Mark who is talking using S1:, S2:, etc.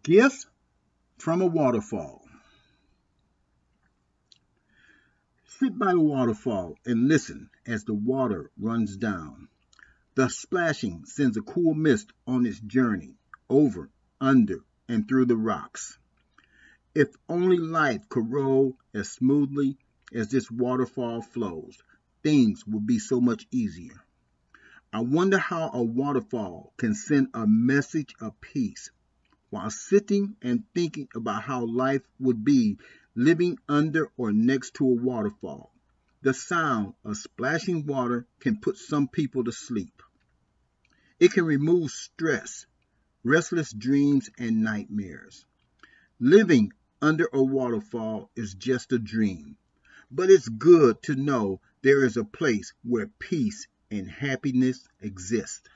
S1: Gift from a waterfall. Sit by the waterfall and listen as the water runs down. The splashing sends a cool mist on its journey over, under, and through the rocks. If only life could roll as smoothly as this waterfall flows, things would be so much easier. I wonder how a waterfall can send a message of peace while sitting and thinking about how life would be living under or next to a waterfall. The sound of splashing water can put some people to sleep. It can remove stress, restless dreams, and nightmares. Living under a waterfall is just a dream, but it's good to know there is a place where peace and happiness exist.